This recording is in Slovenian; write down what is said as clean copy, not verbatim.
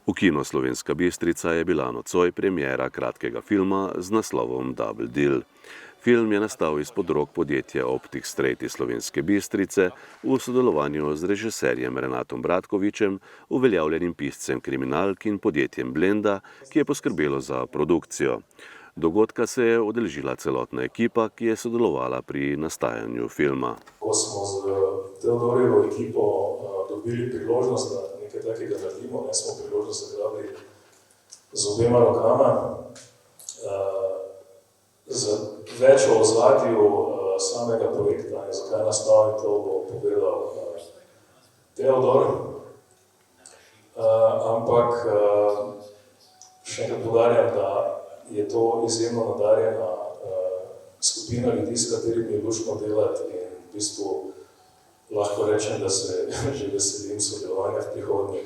V kinu Slovenska Bistrica je bila nocoj premiera kratkega filma z naslovom Double Deal. Film je nastal izpod rok podjetja Optik Straight iz Slovenske Bistrice v sodelovanju z režiserjem Renatom Bratkovičem, uveljavljenim piscem kriminalk in podjetjem Blenda, ki je poskrbelo za produkcijo. Dogodka se je udeležila celotna ekipa, ki je sodelovala pri nastajanju filma. Ko smo z Teodorjevo ekipo dobili priložnost, da nekaj takega naredimo, smo priložnost zagrabili z obema rokama. Z več o ozadju samega projekta in zakaj nastal in to bo povedal Teodor. Ampak še enkrat poudarjam, da je to izjemno nadarjena skupina ljudi, s katerimi je luštno delati in v bistvu lahko rečem, da se že veselim sodelovanja v prihodnje.